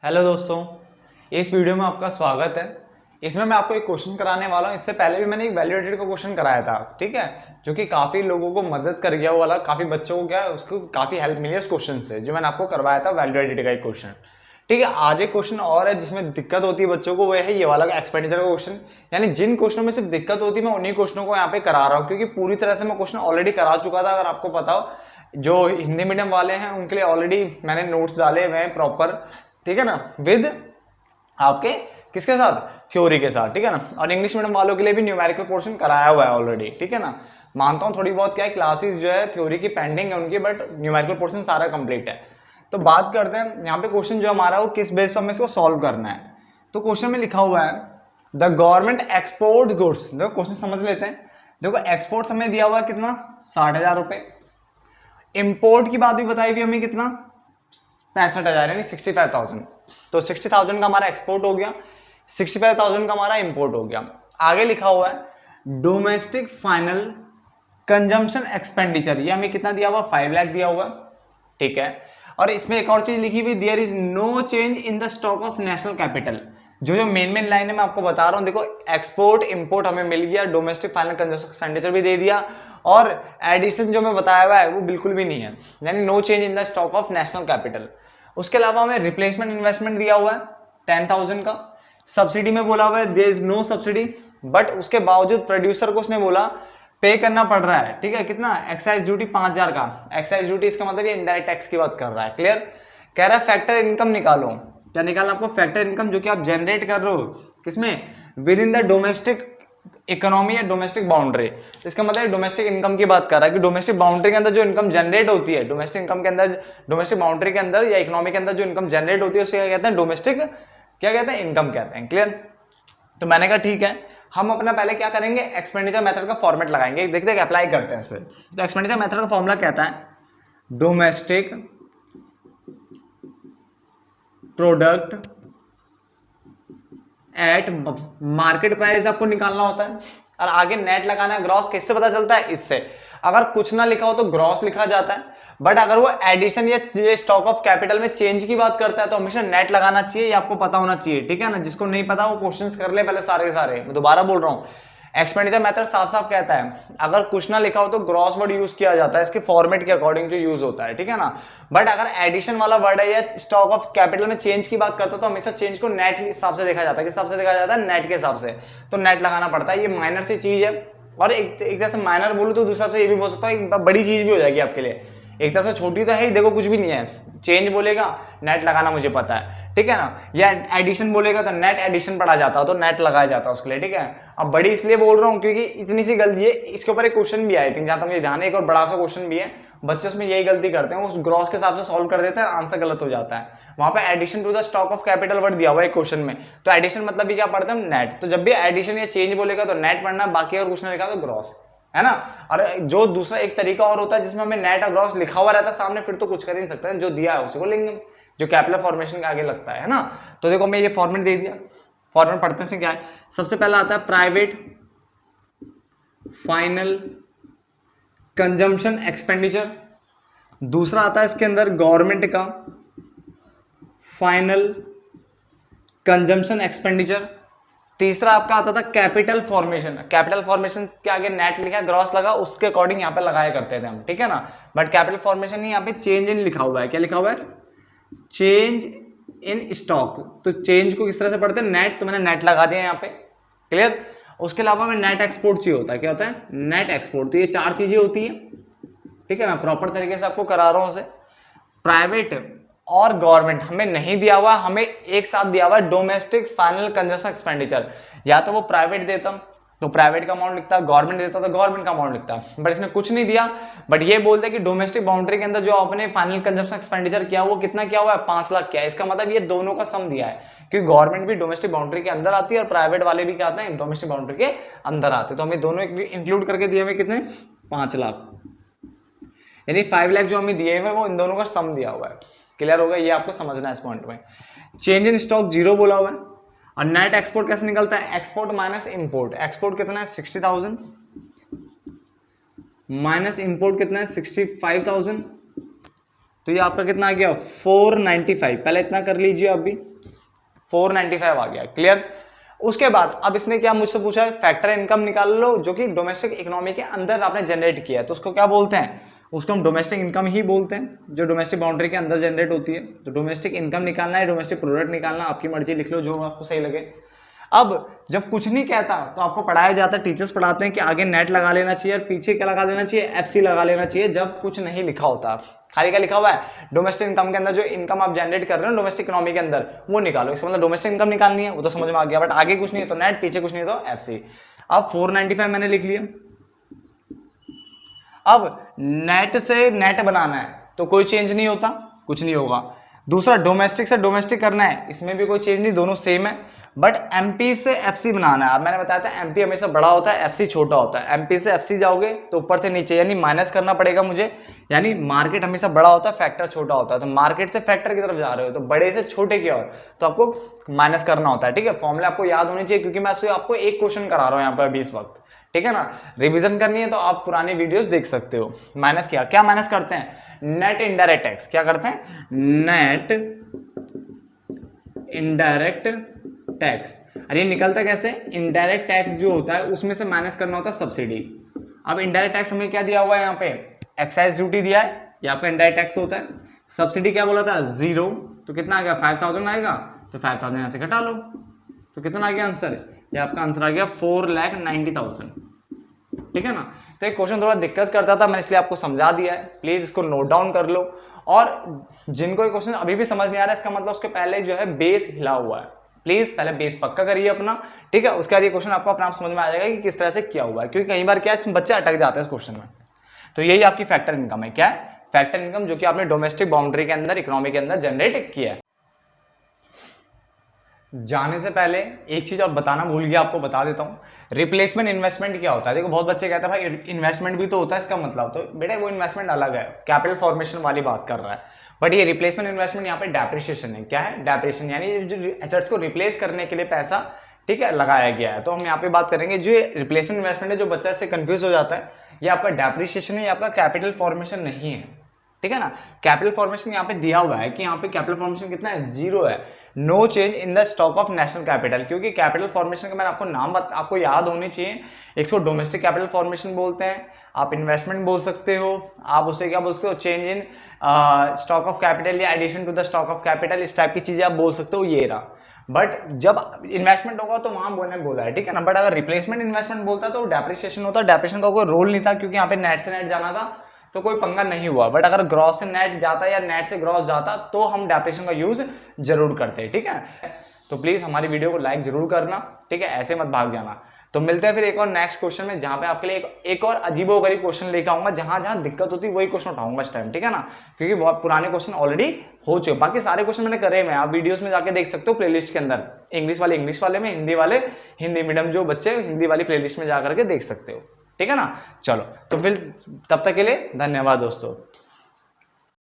Hello दोस्तों, इस video में आपका स्वागत है। इसमें मैं आपको एक क्वेश्चन कराने वाला हूँ। इससे पहले भी मैंने एक वैल्यूएटेड का क्वेश्चन कराया था, ठीक है, जो कि काफ़ी लोगों को मदद कर गया, वो वाला काफ़ी बच्चों को क्या है उसको काफ़ी हेल्प मिली है उस क्वेश्चन से, जो मैंने आपको करवाया था वैल्यूएटेड का एक क्वेश्चन। ठीक है, आज एक क्वेश्चन और है जिसमें दिक्कत होती है बच्चों को, वो है ये वाला एक्सपेंडिचर का क्वेश्चन। यानी जिन क्वेश्चनों में सिर्फ दिक्कत होती है मैं उन्हीं क्वेश्चनों को यहाँ पे करा रहा हूँ, क्योंकि पूरी तरह से मैं क्वेश्चन ऑलरेडी करा चुका था। अगर आपको पता हो, जो हिंदी मीडियम वाले हैं उनके लिए ऑलरेडी मैंने नोट्स डाले हुए हैं प्रॉपर, ठीक है ना, विद आपके किसके साथ, थ्योरी के साथ, ठीक है ना। और इंग्लिश मीडियम वालों के लिए भी न्यूमेरिकल पोर्शन कराया हुआ है ऑलरेडी, ठीक है ना। मानता हूँ थोड़ी बहुत क्या है, क्लासेस जो है थ्योरी की पेंडिंग है उनकी, बट न्यूमेरिकल पोर्शन सारा कंप्लीट है। तो बात करते हैं यहाँ पे क्वेश्चन जो हमारा वो किस बेस पर हमें इसको सॉल्व करना है। तो क्वेश्चन में लिखा हुआ है द गवर्नमेंट एक्सपोर्ट गुड्स। देखो क्वेश्चन समझ लेते हैं। देखो एक्सपोर्ट हमें दिया हुआ है कितना, 60,000 रुपए। इम्पोर्ट की बात भी बताई हुई हमें कितना, 65,000 यानी 65,000। तो 60,000 का हमारा एक्सपोर्ट हो गया, 65,000 का हमारा इंपोर्ट हो गया। आगे लिखा हुआ है डोमेस्टिक फाइनल कंजम्पशन एक्सपेंडिचर, ये हमें कितना दिया हुआ, 5 लाख दिया हुआ, ठीक है। और इसमें एक और चीज लिखी हुई, there is no change in the stock of national capital. जो जो मेन लाइन है मैं आपको बता रहा हूं। देखो एक्सपोर्ट इंपोर्ट हमें मिल गया, डोमेस्टिक फाइनल कंजम्पशन एक्सपेंडिचर भी दे दिया, और एडिशन जो मैं बताया हुआ है वो बिल्कुल भी नहीं है, यानी no change in the stock of national capital. उसके अलावा हमें रिप्लेसमेंट इन्वेस्टमेंट दिया हुआ है 10,000 का। सब्सिडी में बोला हुआ है there is no subsidy, but उसके बावजूद प्रोड्यूसर को उसने बोला पे करना पड़ रहा है, ठीक है। कितना, एक्साइज ड्यूटी 5,000 का। एक्साइज ड्यूटी इसका मतलब ये इनडायरेक्ट टैक्स की बात कर रहा है, क्लियर। कह रहा है फैक्टर इनकम निकालो। क्या निकालना आपको, फैक्टर इनकम, जो कि आप जनरेट कर रहे हो किसमें, with in the domestic economy या डोमेस्टिक बाउंड्री। इसका मतलब डोमेस्टिक इनकम की बात कर रहा है कि डोमेस्टिक बाउंड्री के अंदर जो इनकम जनरेट होती है, डोमेस्टिक इनकम के अंदर, डोमेस्टिक बाउंड्री के अंदर या इकोनॉमी के अंदर जो इनकम जनरेट होती है उसे क्या कहते हैं, डोमेस्टिक क्या कहते हैं, इनकम कहते हैं, क्लियर। तो मैंने कहा ठीक है, हम अपना पहले क्या करेंगे, एक्सपेंडिचर मेथड का फॉर्मेट लगाएंगे, देखते हैं अप्लाई करते हैं इस पर। तो एक्सपेंडिचर मेथड का फॉर्मूला कहता है domestic product at market price आपको निकालना होता है, और आगे नेट लगाना है। ग्रॉस किससे पता चलता है, इससे। अगर कुछ ना लिखा हो तो ग्रॉस लिखा जाता है, बट अगर वो एडिशन या स्टॉक ऑफ कैपिटल में चेंज की बात करता है तो हमेशा नेट लगाना चाहिए, ये आपको पता होना चाहिए, ठीक है ना। जिसको नहीं पता वो क्वेश्चंस कर ले पहले सारे के सारे। मैं दोबारा बोल रहा हूँ, एक्सपेंडिचर मेथड साफ साफ कहता है अगर कुछ ना लिखा हो तो ग्रॉस वर्ड यूज किया जाता है, इसके फॉर्मेट के अकॉर्डिंग जो यूज होता है, ठीक है ना। बट अगर एडिशन वाला वर्ड है या स्टॉक ऑफ कैपिटल में चेंज की बात करता है तो हमेशा चेंज को नेट के हिसाब से देखा जाता है। किस हिसाब से देखा जाता है, नेट के हिसाब से। तो नेट लगाना पड़ता है, ये माइनर सी चीज है। और एक जैसे माइनर बोलूं तो दूसरा से ये भी बोल सकता हूँ एक बड़ी चीज भी हो जाएगी आपके लिए। एक तरफ से छोटी तो है ही, देखो कुछ भी नहीं है, चेंज बोलेगा नेट लगाना मुझे पता है, ठीक है ना। या एडिशन बोलेगा तो नेट एडिशन पढ़ा जाता है, तो नेट लगाया जाता है उसके लिए, ठीक है। अब बड़ी इसलिए बोल रहा हूँ क्योंकि इतनी सी गलती है, इसके ऊपर एक क्वेश्चन भी आया थी जहां तक मुझे ध्यान है, एक और बड़ा सा क्वेश्चन भी है। बच्चे उसमें यही गलती करते हैं, उस ग्रॉस के हिसाब से सॉल्व कर देते हैं, आंसर गलत हो जाता है। वहां पे addition to the stock of capital word दिया हुआ है क्वेश्चन में, तो एडिशन मतलब भी क्या पढ़ते हैं, नेट। तो जब भी एडिशन या चेंज बोलेगा तो नेट पढ़ना, बाकी अगर कुछ नहीं लिखा तो ग्रॉस, है ना। और जो दूसरा एक तरीका और होता है जिसमें हमें नेट और ग्रॉस लिखा हुआ रहता है सामने, फिर तो कुछ कर ही नहीं सकते, जो दिया है उसी को लिखेंगे, जो कैपिटल फॉर्मेशन के आगे लगता है ना। तो देखो मैं ये फॉर्मेट दे दिया, फॉर्मेट पढ़ते हैं क्या है। सबसे पहला आता है प्राइवेट फाइनल कंजम्पशन एक्सपेंडिचर। दूसरा आता है इसके अंदर गवर्नमेंट का फाइनल कंजम्पशन एक्सपेंडिचर। तीसरा आपका आता था कैपिटल फॉर्मेशन। कैपिटल फॉर्मेशन के आगे नेट लिखा, ग्रॉस लगा, उसके अकॉर्डिंग यहाँ पे लगाया करते थे हम, ठीक है ना। बट कैपिटल फॉर्मेशन नहीं, यहाँ पे चेंज इन लिखा हुआ है। क्या लिखा हुआ है, चेंज इन स्टॉक। तो चेंज को किस तरह से पढ़ते हैं, नेट, तो मैंने नेट लगा दिया यहाँ पे, क्लियर। उसके अलावा हमें नेट एक्सपोर्ट चाहिए होता है, क्या होता है, नेट एक्सपोर्ट। तो ये 4 चीजें होती है, ठीक है। मैं प्रॉपर तरीके से आपको करा रहा हूं उसे। प्राइवेट और गवर्नमेंट हमें नहीं दिया हुआ, हमें एक साथ दिया हुआ है डोमेस्टिक फाइनल कंजम्पशन एक्सपेंडिचर। या तो वो प्राइवेट देता तो प्राइवेट का अमाउंट लिखता, गवर्नमेंट देता तो गवर्नमेंट का अमाउंट लिखता, बट इसने कुछ नहीं दिया। बट ये बोलते कि डोमेस्टिक बाउंड्री के अंदर जो आपने फाइनल कंजम्पशन एक्सपेंडिचर किया वो कितना किया हुआ है, 5 लाख किया है। इसका मतलब ये दोनों का सम दिया है, क्योंकि गवर्नमेंट भी डोमेस्टिक बाउंड्री के अंदर आती है और प्राइवेट वाले भी क्या आते हैं, डोमेस्टिक बाउंड्री के अंदर आते हैं। तो हमें दोनों इंक्लूड करके दिए हुए कितने, 5 लाख, यानी 5 लाख जो हमें दिए हुए वो इन दोनों का सम दिया हुआ है। क्लियर होगा, ये आपको समझना है इस पॉइंट में। चेंज इन स्टॉक 0 बोला हुआ है। और नेट एक्सपोर्ट कैसे निकलता है, एक्सपोर्ट माइनस इंपोर्ट। एक्सपोर्ट कितना है, 60,000 माइनस इंपोर्ट कितना है, 65,000। तो ये आपका कितना आ गया 495, पहले इतना कर लीजिए, अभी 495 आ गया। क्लियर। उसके बाद अब इसने क्या मुझसे पूछा है, फैक्टर इनकम निकाल लो जो कि डोमेस्टिक इकोनॉमी के अंदर आपने जनरेट किया है, तो उसको क्या बोलते हैं, उसको हम डोमेस्टिक इनकम ही बोलते हैं, जो डोमेस्टिक बाउंड्री के अंदर जनरेट होती है। तो डोमेस्टिक इनकम निकालना है, डोमेस्टिक प्रोडक्ट निकालना, आपकी मर्जी, लिख लो जो आपको सही लगे। अब जब कुछ नहीं कहता तो आपको पढ़ाया जाता है, टीचर्स पढ़ाते हैं कि आगे नेट लगा लेना चाहिए और पीछे क्या लगा लेना चाहिए, एफसी लगा लेना चाहिए, जब कुछ नहीं लिखा होता। खाली क्या लिखा हुआ है, डोमेस्टिक इनकम के अंदर जो इनकम आप जनरेट कर रहे हो डोमेस्टिक इकोनॉमी के अंदर, वो निकालो। इसका मतलब डोमेस्टिक इनकम निकालनी है, वो तो समझ में आ गया, बट आगे कुछ नहीं है तो नेट, पीछे कुछ नहीं है तो एफसी। अब 495 मैंने लिख लिया। अब नेट से नेट बनाना है तो कोई चेंज नहीं होता, कुछ नहीं होगा। दूसरा डोमेस्टिक से डोमेस्टिक करना है, इसमें भी कोई चेंज नहीं, दोनों सेम है। बट एमपी से एफसी बनाना है, अब मैंने बताया था एमपी हमेशा बड़ा होता है, एफसी छोटा होता है। एमपी से एफसी जाओगे तो ऊपर से नीचे यानी माइनस करना पड़ेगा मुझे, यानी मार्केट हमेशा बड़ा होता है, फैक्टर छोटा होता है। तो मार्केट से फैक्टर की तरफ जा रहे हो तो बड़े से छोटे की ओर, तो आपको माइनस करना होता है। ठीक है, फॉर्मूला आपको याद होनी चाहिए, क्योंकि मैं आपको एक क्वेश्चन करा रहा हूँ यहाँ पर अभी इस वक्त। ठीक है ना, रिवीजन करनी है तो आप पुरानी वीडियोस देख सकते हो। माइनस किया, क्या माइनस करते हैं, नेट इनडायरेक्ट टैक्स। क्या करते हैं, नेट इनडायरेक्ट टैक्स। अरे ये निकलता कैसे, इनडायरेक्ट टैक्स जो होता है उसमें से माइनस करना होता है सब्सिडी। अब इनडायरेक्ट टैक्स हमें क्या दिया हुआ है, यहाँ पे एक्साइज ड्यूटी दिया है, ये आपका इनडायरेक्ट टैक्स होता है। सब्सिडी क्या बोला था, 0, तो कितना आ गया 5000 आएगा, तो 5000 यहाँ से घटा लो, तो कितना आ गया आंसर, ये आपका आंसर आ गया 4,90,000। ठीक है ना। तो एक क्वेश्चन थोड़ा दिक्कत करता था, मैंने इसलिए आपको समझा दिया है, प्लीज इसको नोट डाउन कर लो। और जिनको ये क्वेश्चन अभी भी समझ नहीं आ रहा है, इसका मतलब उसके पहले जो है बेस हिला हुआ है, प्लीज पहले बेस पक्का करिए अपना। ठीक है, उसके बाद ये क्वेश्चन आपको अपने आप समझ में आ जाएगा कि किस तरह से किया हुआ है, क्योंकि कई बार क्या है बच्चे अटक जाते हैं इस क्वेश्चन में। तो यही आपकी फैक्टर इनकम है, क्या है, फैक्टर इनकम, जो कि आपने डोमेस्टिक बाउंड्री के अंदर इकोनॉमी के अंदर जनरेट किया है। जाने से पहले एक चीज और बताना भूल गया, आपको बता देता हूँ, रिप्लेसमेंट इन्वेस्टमेंट क्या होता है। देखो बहुत बच्चे कहते हैं भाई इन्वेस्टमेंट भी तो होता है इसका मतलब, तो बेटा वो इन्वेस्टमेंट अलग है, कैपिटल फॉर्मेशन वाली बात कर रहा है। बट ये रिप्लेसमेंट इन्वेस्टमेंट यहाँ पे डेप्रिसिएशन है। क्या है, डेप्रिसिएशन, यानी जो एसेट्स को रिप्लेस करने के लिए पैसा, ठीक है, लगाया गया है। तो हम यहाँ पे बात करेंगे जो रिप्लेसमेंट इन्वेस्टमेंट है, जो बच्चा इससे कंफ्यूज हो जाता है, ये आपका डेप्रिसिएशन है, ये आपका कैपिटल फॉर्मेशन नहीं है। ठीक है ना, कैपिटल फॉर्मेशन यहाँ पे दिया हुआ है कि यहाँ पे कैपिटल फॉर्मेशन कितना है, 0 है। No change in the stock of national capital, क्योंकि कैपिटल फॉर्मेशन का मैंने आपको नाम आपको याद होनी चाहिए। इसको डोमेस्टिक कैपिटल फॉर्मेशन बोलते हैं, आप इन्वेस्टमेंट बोल सकते हो, आप उसे क्या बोल सकते हो, change in stock of capital या addition to the stock of capital, इस टाइप की चीजें आप बोल सकते हो, ये रहा। बट जब इन्वेस्टमेंट होगा तो वहां बोला है, ठीक है ना। बट अगर रिप्लेसमेंट इन्वेस्टमेंट बोलता तो डेप्रिसिएशन होता, डेप्रिसिएशन का कोई रोल नहीं था, क्योंकि यहाँ पे नेट से नेट जाना था तो कोई पंगा नहीं हुआ। बट अगर ग्रॉस से नेट जाता या नेट से ग्रॉस जाता तो हम डेप्रिसिएशन का यूज जरूर करते। ठीक है, तो प्लीज हमारी वीडियो को लाइक जरूर करना, ठीक है, ऐसे मत भाग जाना। तो मिलते हैं फिर एक और नेक्स्ट क्वेश्चन में, जहां पे आपके लिए एक और अजीबोगरीब क्वेश्चन लेकर आऊंगा, जहां जहां दिक्कत होती है वही क्वेश्चन उठाऊंगा इस टाइम। ठीक है ना, क्योंकि बहुत पुराने क्वेश्चन ऑलरेडी हो चुके, बाकी सारे क्वेश्चन मैंने करे हैं, आप वीडियोस में जाके देख सकते हो प्लेलिस्ट के अंदर, इंग्लिश वाले इंग्लिश वाले में, हिंदी वाले हिंदी मीडियम जो बच्चे हिंदी वाली प्लेलिस्ट में जाकर के देख सकते हो। ठीक है ना, चलो तो फिर तब तक के लिए धन्यवाद दोस्तों।